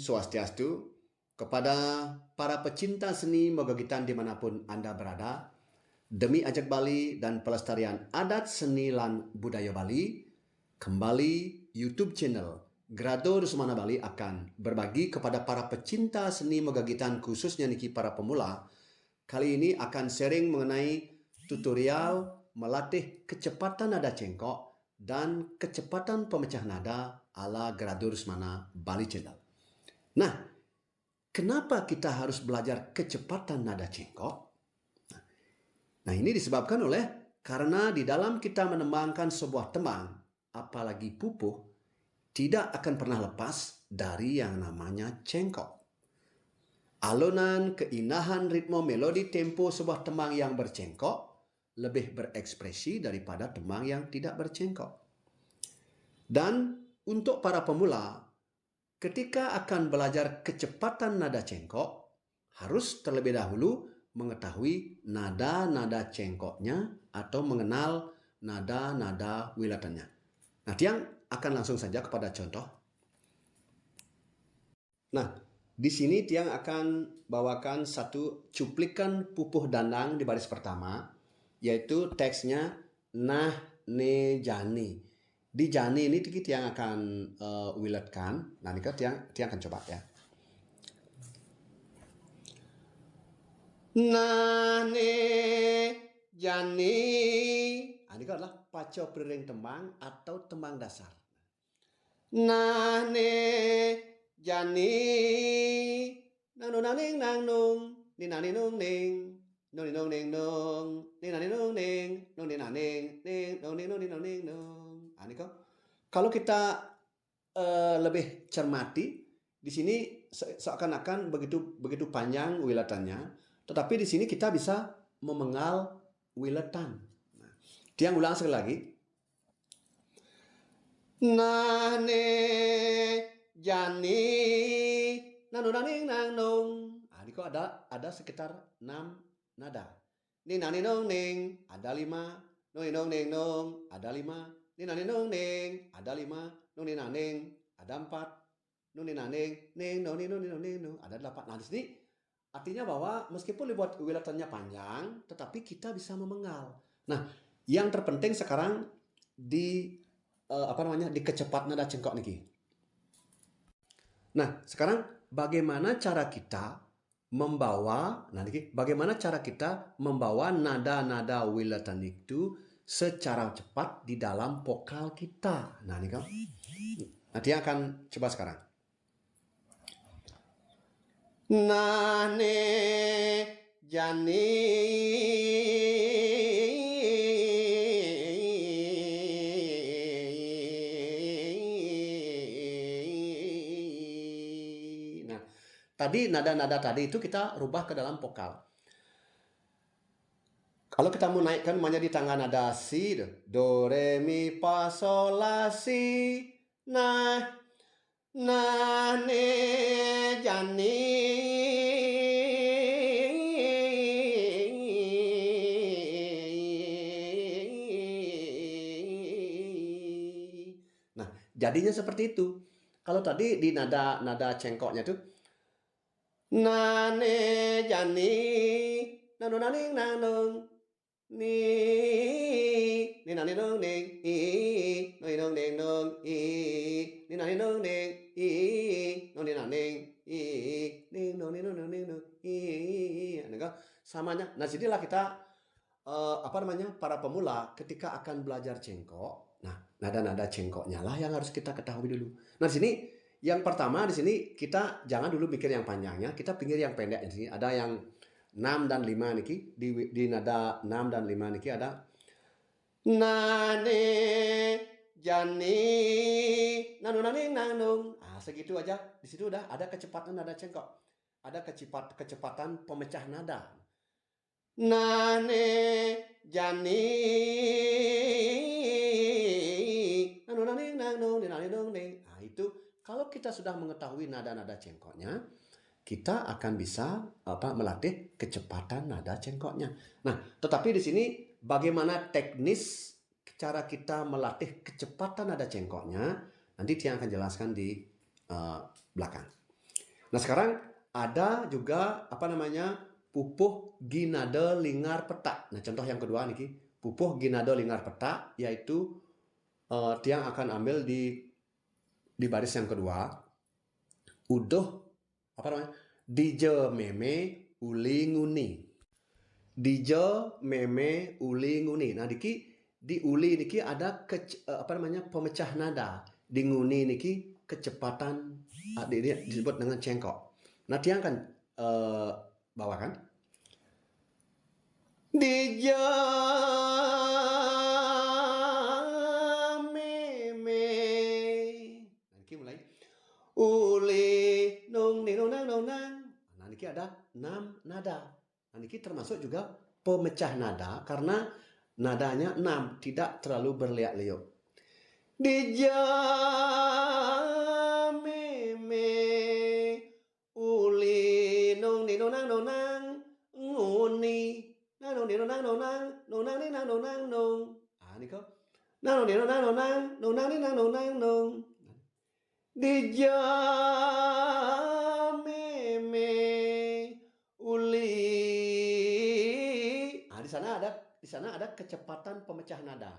Swastiastu, kepada para pecinta seni mogogitan dimanapun Anda berada. Demi ajak Bali dan pelestarian adat seni lan budaya Bali, kembali YouTube channel Grado Rusmana Bali akan berbagi kepada para pecinta seni mogogitan, khususnya niki para pemula. Kali ini akan sharing mengenai tutorial melatih kecepatan nada cengkok dan kecepatan pemecah nada ala Grado Rusmana Bali channel. Nah, kenapa kita harus belajar kecepatan nada cengkok? Nah, ini disebabkan karena di dalam kita menembangkan sebuah tembang, apalagi pupuh, tidak akan pernah lepas dari yang namanya cengkok. Alunan, keindahan, ritme, melodi, tempo sebuah tembang yang bercengkok lebih berekspresi daripada tembang yang tidak bercengkok. Dan untuk para pemula, ketika akan belajar kecepatan nada cengkok, harus terlebih dahulu mengetahui nada-nada cengkoknya atau mengenal nada-nada wilatannya. Nah, Tiang akan langsung saja kepada contoh. Nah, di sini Tiang akan bawakan satu cuplikan pupuh dandang di baris pertama, yaitu teksnya nah ne jani. Di jani ini Tiang akan wilatkan. Nah, ini kan Tiang akan coba ya. Nane jani. Ini adalah paco beriring tembang atau tembang dasar. Nane jani. Nang nung naning nang nung. Ni nani nung ning. Nung ni nung ning nung. Ni nani nung ning. Nung ni naning. Ning nung ning nung ni nung ning nung. Ini kok. Kalau kita lebih cermati, di sini seakan-akan begitu panjang wilatannya. Tetapi di sini kita bisa memengal wilatan. Nah, Tiang ulang sekali lagi. Nane jani nanu naning nang nung. Ini kok ada sekitar 6 nada. Ni nani nung ning ada 5. Nung nung ning nung ada 5. Ni nani nung ning ada 5. Nung ni naning ada 4. Nung ni naning ning nung ni nung ni nung ning nung ada 8. Nah, di sini artinya bahwa meskipun dibuat wilatannya panjang, tetapi kita bisa memengal. Nah, yang terpenting sekarang di di kecepatan nada cengkok niki. Nah, sekarang bagaimana cara kita membawa nada-nada wilatan itu secara cepat di dalam vokal kita. Nah, ini kan. Nanti akan coba sekarang. Nane jani Nah, tadi nada-nada tadi itu kita rubah ke dalam vokal. Kalau kita mau naikkan di tangga nada si, do re mi fa sol la si. Nah, nane jani. Nah, jadinya seperti itu. Kalau tadi di nada cengkoknya tuh nane jani nanu naning nanung ni nani nung ning i nung nung ning nung i ni nani nung ning i nung ni naning i ning nung ni nung ning nung i. Samanya. Nah, sinilah kita para pemula ketika akan belajar cengkok. Nah, nada-nada cengkoknya lah yang harus kita ketahui dulu. Nah, di sini yang pertama di sini kita jangan dulu pikir yang panjangnya, kita pikir yang pendek. Di sini ada yang 6 dan 5 niki. Di nada 6 dan 5 niki ada nane jani nanu naning nanung. Segitu aja. Di situ udah ada kecepatan nada cengkok. Ada kecepatan pemecah nada. Nane jani nanu naning nanung ni nani nung ning. Itu kalau kita sudah mengetahui nada-nada cengkoknya, kita akan bisa melatih kecepatan nada cengkoknya. Nah, tetapi di sini bagaimana teknis cara kita melatih kecepatan nada cengkoknya, nanti Tiang akan jelaskan di belakang. Nah, sekarang ada juga apa namanya pupuh ginade lingar petak. Nah, contoh yang kedua nih, pupuh ginade lingar petak, yaitu tiang akan ambil di baris yang kedua. Uduh apa namanya? Dije meme uli nguni. Dije meme uli nguni. Nah, di uli niki ada apa namanya pemecah nada. Di nguni niki kecepatan disebut dengan cengkok. Nah, tiang kan bawakan. Dije meme. Nah, niki mulai uli nung ni nung nang nung nang. Nah, niki ada 6 nada. Nah, niki termasuk juga pemecah nada karena nadanya 6, tidak terlalu berliak-liuk. Di jam meme uli nung ni nung nang nung nang nguni nang ni nung nang nung nang nung nang ni nang nung nang nung. Ah, ini kok nang ni nung nang nung nang nung nang ni nang nung nang nung. Di jam meme uli. Ah, di sana ada kecepatan pemecah nada.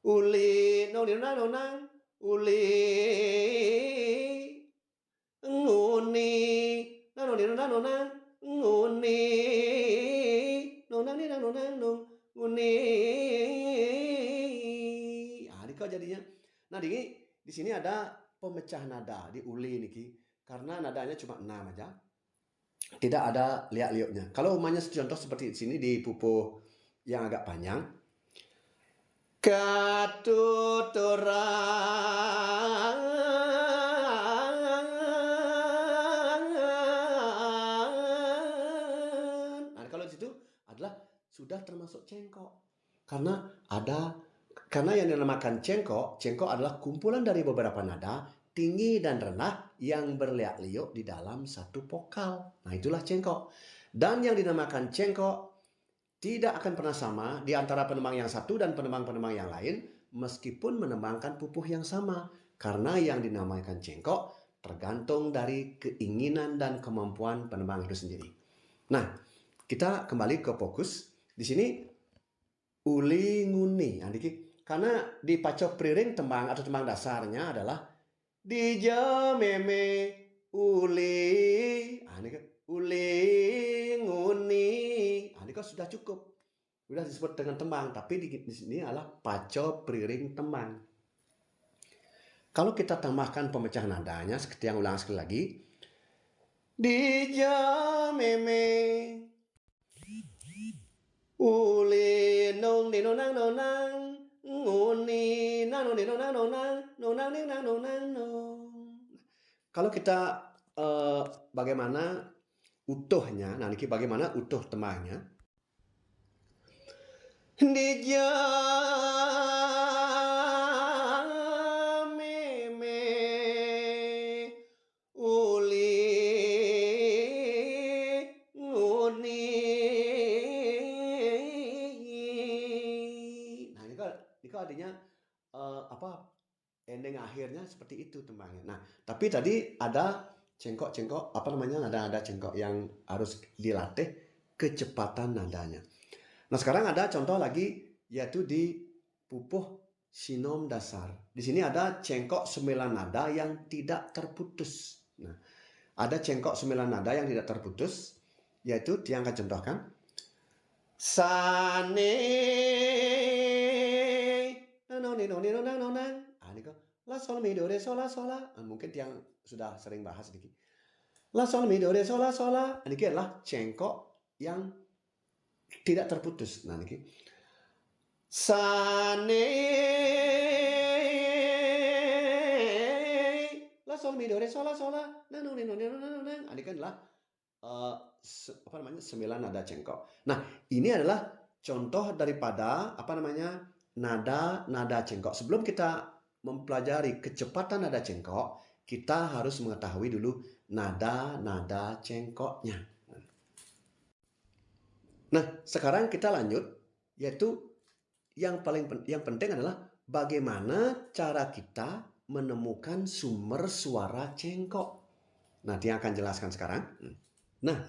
Uli nong nong nong nong uli nguni nong nong nong nong nguni nong nang ni nong nong nong nguni. Ah, ini kok jadinya. Nah, di sini ada pemecah nada di uli niki karena nadanya cuma 6 aja. Tidak ada liak-liuknya. Kalau umumnya contoh seperti di sini di pupuh yang agak panjang. Katuturan. Nah, kalau di situ adalah sudah termasuk cengkok. Karena yang dinamakan cengkok adalah kumpulan dari beberapa nada tinggi dan rendah yang berliak-liuk di dalam satu vokal. Nah, itulah cengkok. Dan yang dinamakan cengkok tidak akan pernah sama di antara penembang yang satu dan penembang-penembang yang lain meskipun menembangkan pupuh yang sama. Karena yang dinamakan cengkok tergantung dari keinginan dan kemampuan penembang itu sendiri. Nah, kita kembali ke fokus. Di sini uli nguni. Nah, karena di pacok priring tembang atau tembang dasarnya adalah di meme uli. Nah, ini kan uli nguni. Nah, ini kan sudah cukup. Sudah disebut dengan tembang, tapi di sini adalah pacok priring tembang. Kalau kita tambahkan pemecah nadanya, seperti yang ulang sekali lagi. Di meme uli nong ni nong nang nong nang nguni nang nong ni nong nang nong nang nong nang ni nang nong nang nong. Kalau kita bagaimana utuhnya, nah ini bagaimana utuh tembangnya. Di jam meme uli nguni. Nah, ini kok artinya apa ending akhirnya seperti itu tembangnya. Nah, tapi tadi ada cengkok apa namanya, ada cengkok yang harus dilatih kecepatan nadanya. Nah, sekarang ada contoh lagi yaitu di pupuh sinom dasar. Di sini ada cengkok 9 nada yang tidak terputus. Nah, ada cengkok 9 nada yang tidak terputus yaitu yang akan contohkan. Sane la sol mi do re sol la sol la. Mungkin yang sudah sering bahas sedikit. La sol mi do re sol la sol la. Ini adalah cengkok yang tidak terputus. Nah, ini sane la sol mi do re sol la sol la. Ini kan adalah apa namanya 9 nada cengkok. Nah, ini adalah contoh daripada apa namanya nada cengkok. Sebelum kita mempelajari kecepatan nada cengkok, kita harus mengetahui dulu nada cengkoknya. Nah, sekarang kita lanjut, yaitu yang penting adalah bagaimana cara kita menemukan sumber suara cengkok. Nah, dia akan jelaskan sekarang. Nah,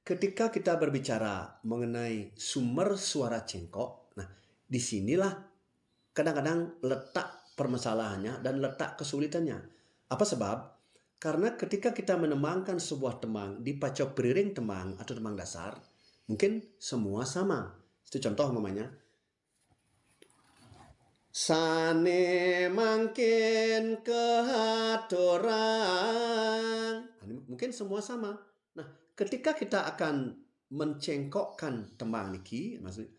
ketika kita berbicara mengenai sumber suara cengkok, nah disinilah kadang-kadang letak permasalahannya dan letak kesulitannya. Apa sebab? Karena ketika kita menembangkan sebuah tembang di pacok beriring tembang atau tembang dasar, mungkin semua sama. Itu contoh umpamanya. Sane mangkin kehaturang. Mungkin semua sama. Nah, ketika kita akan mencengkokkan tembang niki, maksudnya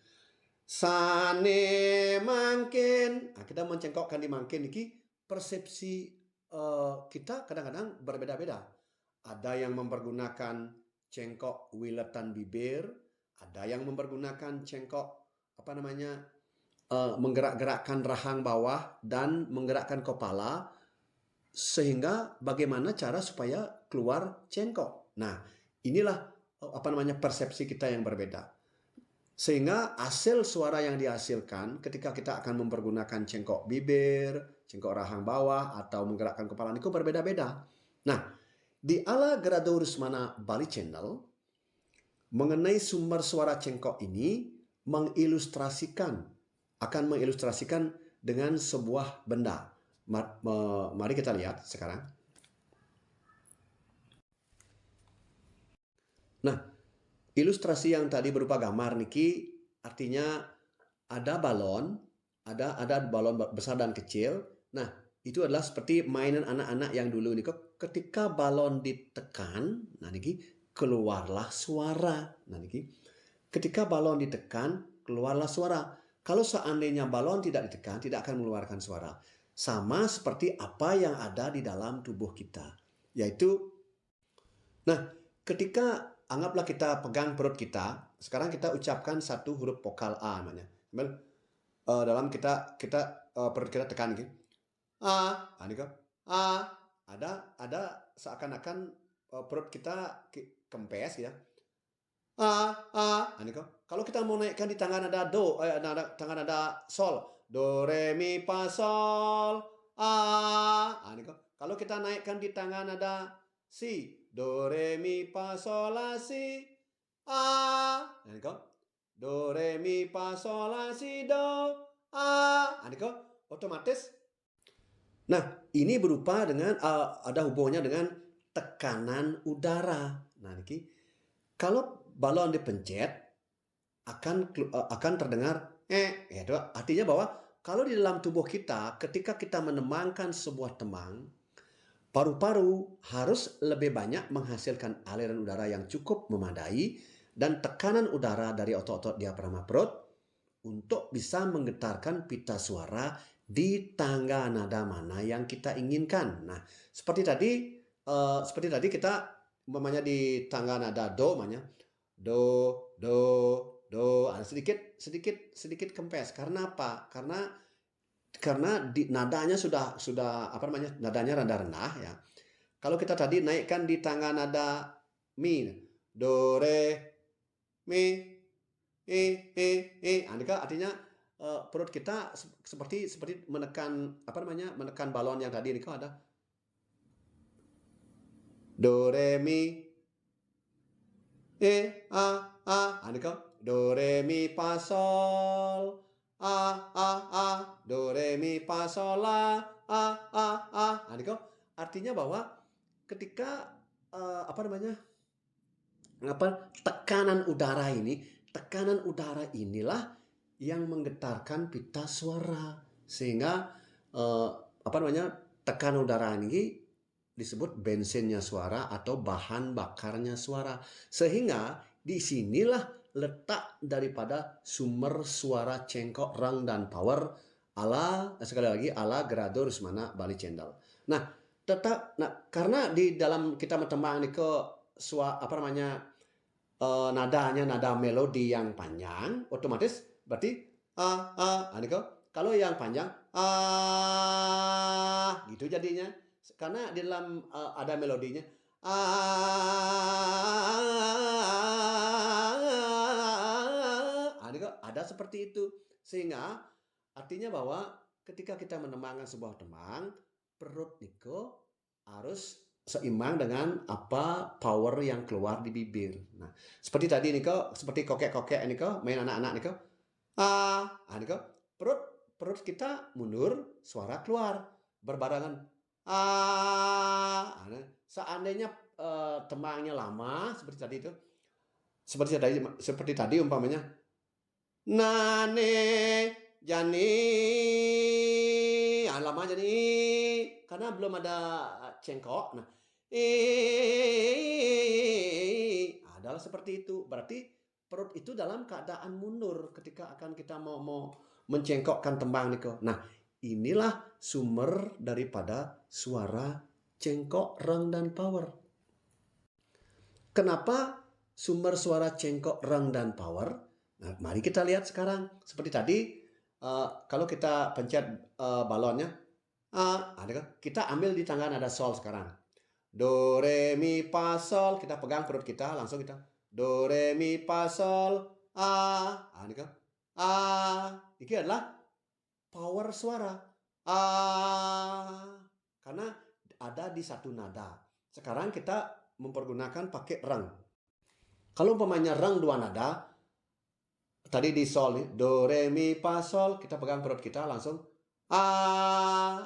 sane mangkin, nah, kita mencengkokkan di mangkin niki, persepsi kita kadang-kadang berbeda-beda. Ada yang mempergunakan cengkok wiletan bibir, ada yang mempergunakan cengkok apa namanya menggerak-gerakkan rahang bawah dan menggerakkan kepala, sehingga bagaimana cara supaya keluar cengkok. Nah, inilah apa namanya persepsi kita yang berbeda. Sehingga hasil suara yang dihasilkan ketika kita akan mempergunakan cengkok bibir, cengkok rahang bawah, atau menggerakkan kepala itu berbeda-beda. Nah, di Ala Grado Rusmana Bali Channel, mengenai sumber suara cengkok ini akan mengilustrasikan dengan sebuah benda. Mari kita lihat sekarang. Nah, ilustrasi yang tadi berupa gambar niki artinya ada balon, ada balon besar dan kecil. Nah, itu adalah seperti mainan anak-anak yang dulu nih. Ketika balon ditekan, nah niki keluarlah suara. Nah niki ketika balon ditekan, keluarlah suara. Kalau seandainya balon tidak ditekan, tidak akan mengeluarkan suara. Sama seperti apa yang ada di dalam tubuh kita. Yaitu, nah ketika anggaplah kita pegang perut kita, sekarang kita ucapkan satu huruf vokal A namanya. Dalam kita perut kita tekan gitu. A, ini kok. A, ada seakan-akan perut kita kempes ya. Ini kok. Kalau kita mau naikkan di tangan ada do, tangan ada sol, do re mi fa sol, ini kok. Kalau kita naikkan di tangan ada si, do re mi fa sol la si, ini kok. Do re mi fa sol la si do, ini kok. Otomatis. Nah, ini berupa dengan ada hubungannya dengan tekanan udara. Nah, ini kalau balon dipencet akan terdengar itu artinya bahwa kalau di dalam tubuh kita ketika kita menembangkan sebuah tembang, paru-paru harus lebih banyak menghasilkan aliran udara yang cukup memadai dan tekanan udara dari otot-otot diafragma perut untuk bisa menggetarkan pita suara di tangga nada mana yang kita inginkan. Nah, seperti tadi kita umpamanya di tangga nada do, do, ada sedikit kempes. Karena apa? Karena nadanya sudah apa namanya? Nadanya rendah ya. Kalau kita tadi naikkan di tangga nada mi, do, re, mi, artinya perut kita seperti menekan apa namanya? Menekan balon yang tadi ini kok ada do, re, mi, ini kok do re mi fa sol do re mi fa sol la ini kok artinya bahwa ketika apa namanya tekanan udara inilah yang menggetarkan pita suara sehingga apa namanya tekanan udara ini disebut bensinnya suara atau bahan bakarnya suara. Sehingga disinilah letak daripada sumber suara cengkok, rang, dan power sekali lagi ala Grado Rusmana Bali Channel. Nah, karena di dalam kita mentembang ini ke apa namanya nadanya nada melodi yang panjang, otomatis berarti ini kalau yang panjang gitu jadinya. Karena di dalam ada melodinya ada seperti itu, sehingga artinya bahwa ketika kita menembangkan sebuah tembang, perut niko harus seimbang dengan apa power yang keluar di bibir. Nah, seperti tadi nih kok, seperti kokek-kokek ini kok, main anak-anak nih kok. Ini kok, perut kita mundur, suara keluar berbarengan. Nah, seandainya tembangnya lama seperti tadi itu, seperti tadi umpamanya, nane jani, lama jadi karena belum ada cengkok. Nah, adalah seperti itu. Berarti perut itu dalam keadaan mundur ketika akan kita mau mencengkokkan tembang niko. Nah, inilah sumber daripada suara cengkok, reng, dan power. Kenapa sumber suara cengkok, reng, dan power? Nah, mari kita lihat sekarang. Seperti tadi, kalau kita pencet balonnya, kita ambil di tangan ada sol sekarang. Do, re, mi, fa, sol. Kita pegang perut kita, langsung kita. Do, re, mi, fa, sol. Ini kan. Ini adalah power suara. Karena ada di satu nada. Sekarang kita mempergunakan pakai reng. Kalau umpamanya reng dua nada, tadi di sol, do, re, mi, fa, sol. Kita pegang perut kita, langsung.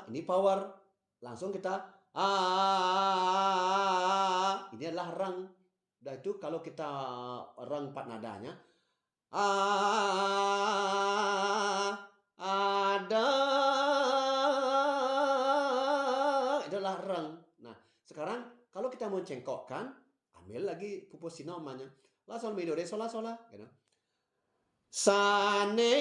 Ini power. Langsung kita ini adalah reng. Dan itu kalau kita reng 4 nadanya, ada, itu adalah reng. Nah, sekarang kalau kita mau cengkokkan, ambil lagi pupusino namanya. La sol mi do re sol la sol la, gitu. Sane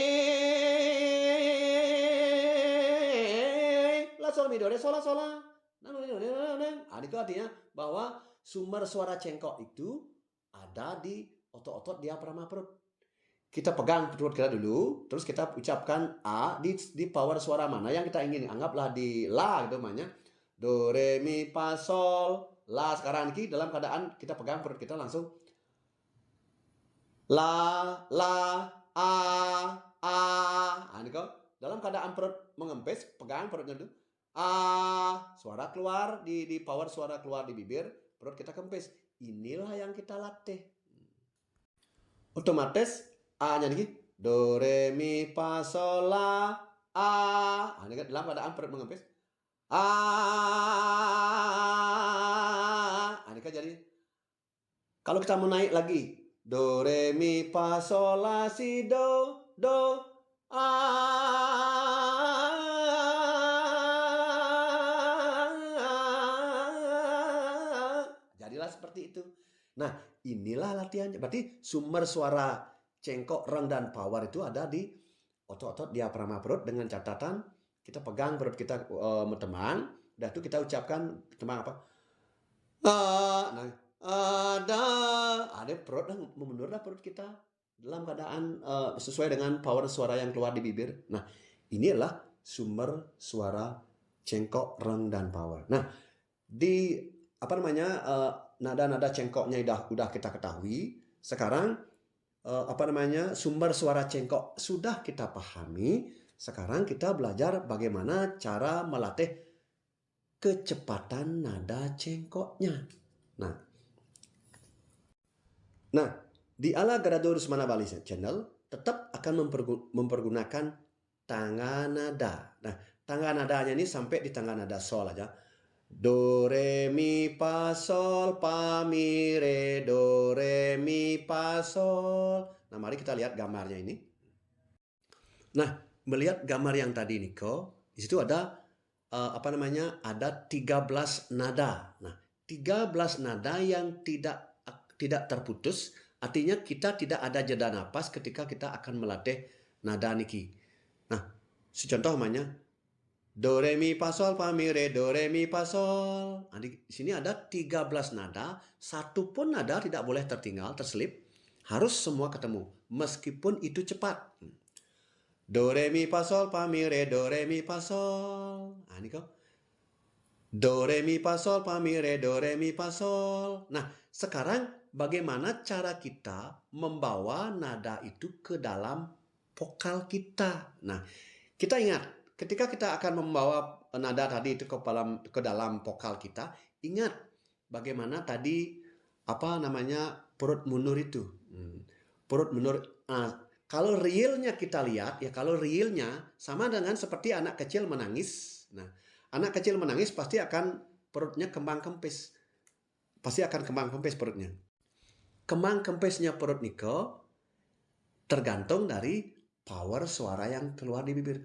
la sol mi do re sol la sol la. Itu artinya bahwa sumber suara cengkok itu ada di otot-otot diafragma perut. Kita pegang perut kita dulu, terus kita ucapkan A di power suara mana yang kita ingin. Anggaplah di la gitu namanya. Do, re, mi, fa, sol, la. Sekarang ini dalam keadaan kita pegang perut kita langsung. La, ini kok. Dalam keadaan perut mengempes, pegang perutnya dulu. Suara keluar di power suara keluar di bibir, perut kita kempes. Inilah yang kita latih. Otomatis A-nya lagi do, re, mi, fa, sol, la, ini kan dalam keadaan perut mengempes. Ini kan jadi. Kalau kita mau naik lagi, do, re, mi, fa, sol, la, si, do, jadilah seperti itu. Nah, inilah latihannya. Berarti sumber suara cengkok, reng, dan power itu ada di otot-otot diafragma perut dengan catatan kita pegang perut kita teman, dan itu kita ucapkan teman apa? Ada perut memundurlah perut kita dalam keadaan sesuai dengan power suara yang keluar di bibir. Nah, ini adalah sumber suara cengkok, reng, dan power. Nah, di nada-nada cengkoknya udah kita ketahui. Sekarang sumber suara cengkok sudah kita pahami. Sekarang kita belajar bagaimana cara melatih kecepatan nada cengkoknya. Nah, di Ala Grador Rusmana Bali Channel tetap akan mempergunakan tangga nada. Nah, tangga nadanya ini sampai di tangga nada sol aja. Do, re, mi, fa, sol, fa, mi, re, do, re, mi, fa, sol. Nah, mari kita lihat gambarnya ini. Nah, melihat gambar yang tadi Niko, di situ ada ada 13 nada. Nah, 13 nada yang tidak terputus, artinya kita tidak ada jeda napas ketika kita akan melatih nada niki. Nah, secontoh namanya do, re, mi, fa, sol, fa, mi, re, do, re, mi, fa, sol. Nah, di sini ada 13 nada, satu pun nada tidak boleh tertinggal, terselip. Harus semua ketemu, meskipun itu cepat. Do, re, mi, fa, sol, fa, mi, re, do, re, mi, fa, sol. Ini kok. Do, re, mi, fa, sol, fa, mi, re, do, re, mi, fa, sol. Nah, sekarang bagaimana cara kita membawa nada itu ke dalam vokal kita? Nah, kita ingat, ketika kita akan membawa nada tadi itu ke dalam vokal kita, ingat bagaimana tadi perut mundur itu. Perut mundur. Kalau realnya kita lihat ya, kalau realnya sama dengan seperti anak kecil menangis. Nah, anak kecil menangis pasti akan perutnya kembang kempis. Pasti akan kembang kempis perutnya. Kembang kempisnya perut Niko tergantung dari power suara yang keluar di bibir.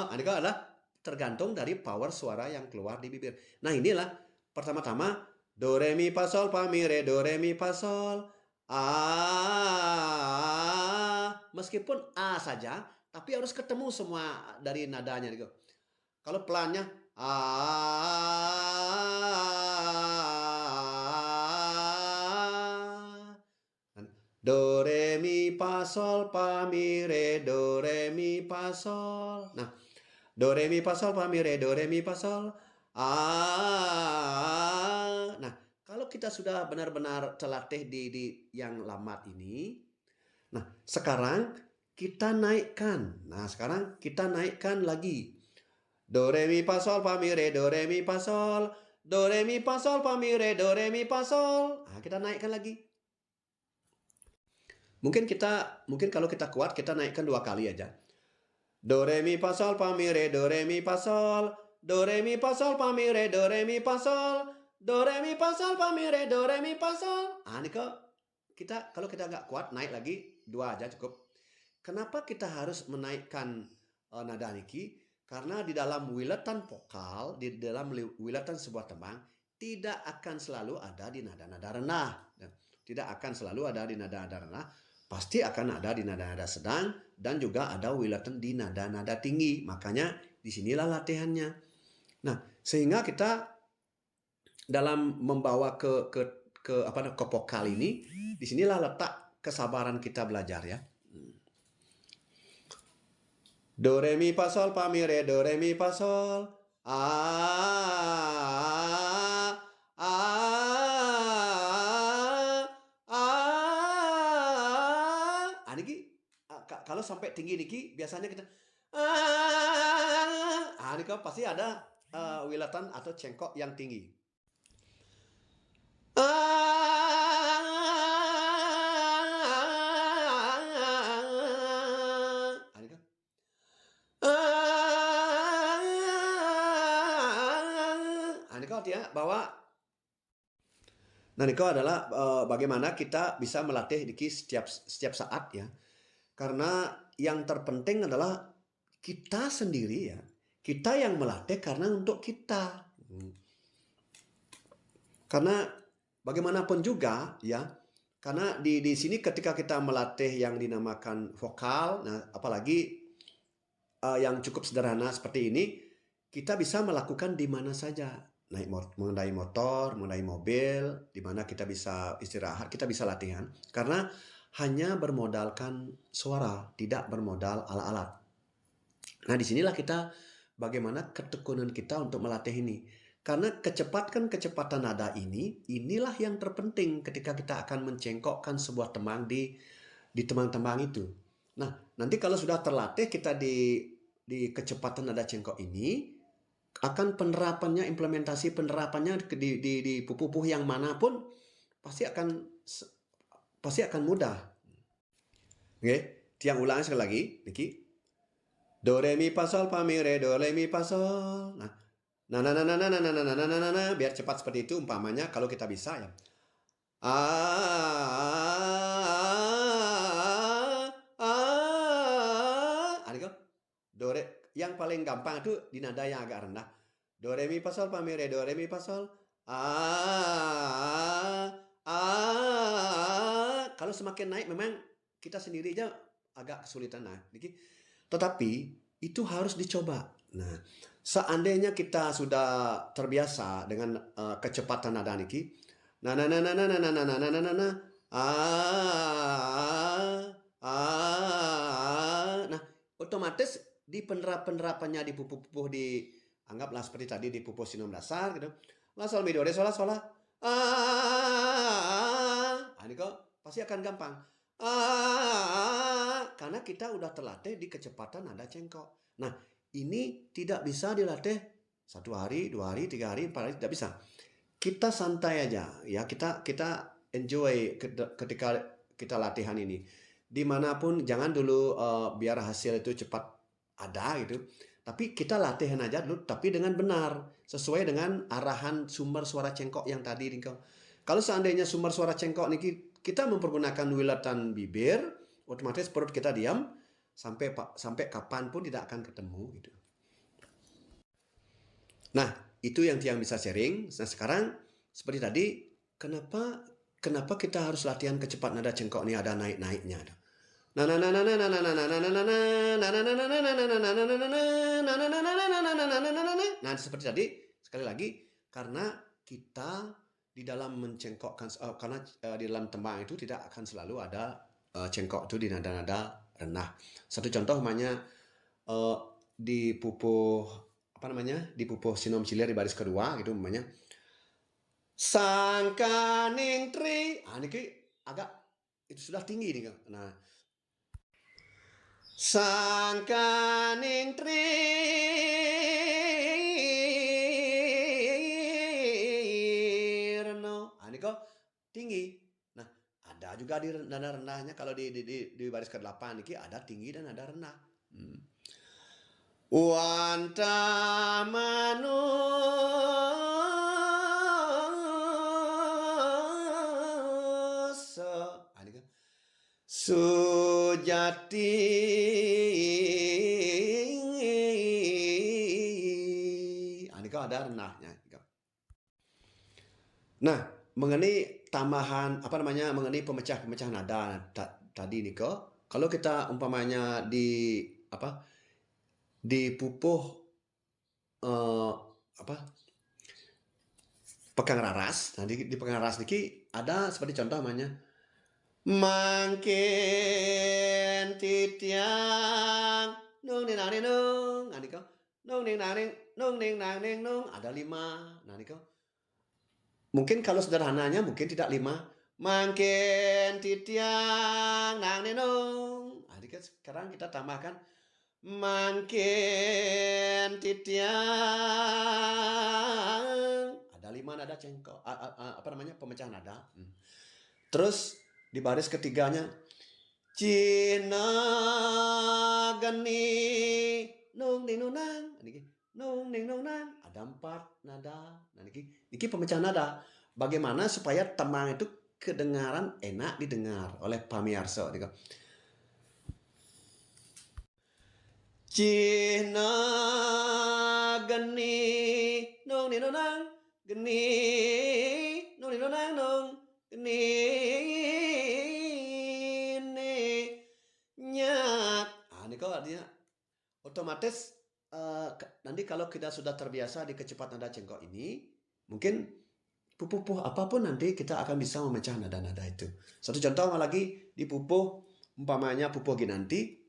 Ini kan adalah tergantung dari power suara yang keluar di bibir. Nah, inilah pertama-tama do re mi fa sol fa mi re do re mi fa sol a. Meskipun a saja, tapi harus ketemu semua dari nadanya gitu. Kalau pelannya a, do re mi fa sol fa mi re do re mi fa sol. Nah, do re mi fa sol fa mi re do re mi fa sol a. Nah, kalau kita sudah benar-benar terlatih di yang lamat ini, nah sekarang kita naikkan. Nah, sekarang kita naikkan lagi. Do re mi fa sol fa mi re do re mi fa sol. Do re mi fa sol fa mi re do re mi fa sol. Nah, kita naikkan lagi. Mungkin kalau kita kuat kita naikkan 2 kali aja. Do re mi fa sol fa mi re do re mi fa sol. Do re mi fa sol fa mi re do re mi fa sol. Do re mi fa sol fa mi re do re mi fa sol. Ini kok kalau kita nggak kuat naik lagi 2 aja cukup. Kenapa kita harus menaikkan nada niki? Karena di dalam wilatan vokal, di dalam wilatan sebuah tembang tidak akan selalu ada di nada-nada rendah. Tidak akan selalu ada di nada-nada rendah. Pasti akan ada di nada-nada sedang dan juga ada wilatan di nada-nada tinggi. Makanya disinilah latihannya. Nah, sehingga kita dalam membawa ke vokal ini, disinilah letak kesabaran kita belajar ya. Do re mi fa sol fa mi re do re mi fa sol a. Niki kalau sampai tinggi niki biasanya kita ini kan pasti ada wilatan atau cengkok yang tinggi. Ini kan artinya bahwa itu adalah bagaimana kita bisa melatih niki setiap saat ya. Karena yang terpenting adalah kita sendiri ya. Kita yang melatih karena untuk kita. Karena bagaimanapun juga ya, karena di sini ketika kita melatih yang dinamakan vokal, nah apalagi yang cukup sederhana seperti ini, kita bisa melakukan di mana saja. Mengendarai motor, mengendarai mobil, di mana kita bisa istirahat, kita bisa latihan. Karena hanya bermodalkan suara, tidak bermodal alat-alat. Nah, disinilah kita bagaimana ketekunan kita untuk melatih ini. Karena kecepatan nada inilah yang terpenting ketika kita akan mencengkokkan sebuah tembang di tembang-tembang itu. Nah, nanti kalau sudah terlatih kita di kecepatan nada cengkok ini, akan implementasi penerapannya di pupuh yang manapun pasti akan mudah. Oke, tiang ulangan sekali lagi, Niki. Do re mi fa sol fa mi re do re mi fa sol. Nah, biar cepat seperti itu umpamanya kalau kita bisa ya. Do re yang paling gampang itu di nada yang agak rendah. Do re mi fa sol fa mi re do re mi fa sol. Kalau semakin naik memang kita sendiri aja agak kesulitan nah. Tetapi itu harus dicoba. Nah, seandainya kita sudah terbiasa dengan kecepatan nada niki. Nah, otomatis di penerapannya di pupuh anggaplah seperti tadi di pupuh sinum dasar gitu. La sol mi do re sol la sol la. Ini kok pasti akan gampang. Karena kita udah terlatih di kecepatan nada cengkok. Nah, ini tidak bisa dilatih 1 hari, 2 hari, 3 hari, 4 hari tidak bisa. Kita santai aja ya, kita enjoy ketika kita latihan ini. Dimanapun jangan dulu biar hasil itu cepat ada gitu. Tapi kita latihan aja dulu, tapi dengan benar, sesuai dengan arahan sumber suara cengkok yang tadi. Kalau seandainya sumber suara cengkok ini kita mempergunakan wilatan bibir, otomatis perut kita diam sampai kapanpun tidak akan ketemu gitu. Nah, itu yang bisa sharing. Nah, sekarang seperti tadi, kenapa kita harus latihan kecepatan nada cengkok ini ada naik-naiknya. Nah, seperti tadi, sekali lagi, karena kita di dalam mencengkokkan, karena di dalam tembang itu tidak akan selalu ada cengkok itu di nada-nada rendah. Satu contoh namanya di pupuh di pupuh sinom cilir di baris kedua gitu namanya. Sangkaning tri. Ini agak itu sudah tinggi nih. Nah, sangkaning tri reno. Ini kok tinggi. Nah, ada juga di nada rendahnya kalau di baris ke-8 ini ada tinggi dan ada rendah. Wanta manusa. Ini kan sujati. Ini kan ada renahnya. Nah, mengenai tambahan mengenai pemecah nada tadi nih kok, kalau kita umpamanya di pupuh pegang raras. Nah, di pegang raras niki ada seperti contoh namanya mangkin titiang nung ning nang nung. Nah, niko nung ning nang nung ada 5. Nah, niko mungkin kalau sederhananya mungkin tidak 5. Mangkin titiang nang nung. Nah, sekarang kita tambahkan mangkin titiang. Ada 5 nada cengkok, pemecah nada. Terus di baris ketiganya Cina geni nung ning nung nang. Nung ning nung nang ada 4 nada. Nah, niki pemecah nada. Bagaimana supaya tembang itu kedengaran enak didengar oleh pamiarsa. Cina geni nung ning nung nang geni nung ning nung nang nung geni nyak. Ini kok artinya otomatis nanti kalau kita sudah terbiasa di kecepatan nada cengkok ini, mungkin pupuh apapun nanti kita akan bisa memecah nada-nada itu. Satu contoh lagi di pupuh, umpamanya pupuh ginanti.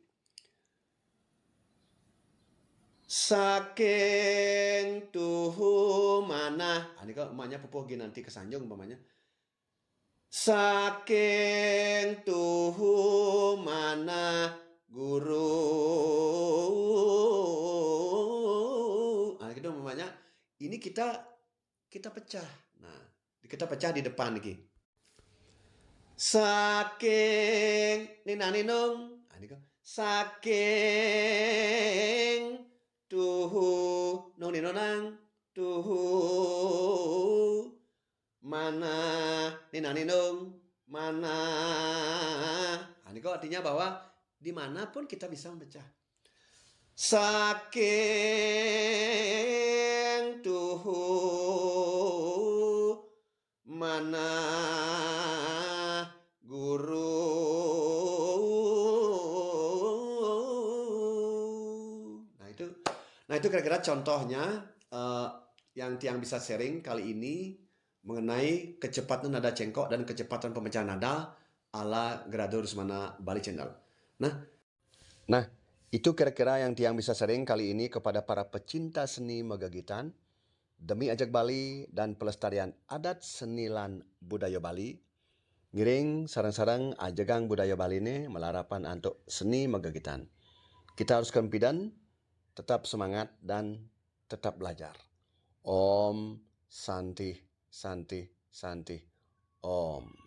Saking tuhu mana. Ini kok umpamanya pupuh ginanti kesanjung umpamanya. Saking tuhu mana guru. Nah, gitu umpamanya ini kita pecah. Nah, kita pecah di depan nih. Saking ninung. Nah, ini kok saking tuhu nung ninonang tuhu mana ninung mana. Ini kok artinya bahwa dimanapun kita bisa memecah. Saking tuhu mana guru. Nah, itu kira-kira contohnya yang Tiang bisa sharing kali ini mengenai kecepatan nada cengkok dan kecepatan pemecah nada ala Grado Rusmana Bali Channel. Nah, itu kira-kira yang Tiang bisa sharing kali ini kepada para pecinta seni Magagitan demi ajak Bali dan pelestarian adat seni lan budaya Bali. Ngiring sarang-sarang ajagang budaya Bali ini melarapan untuk seni Magagitan. Kita harus kempidan, tetap semangat dan tetap belajar. Om Santi Santi Santi Om.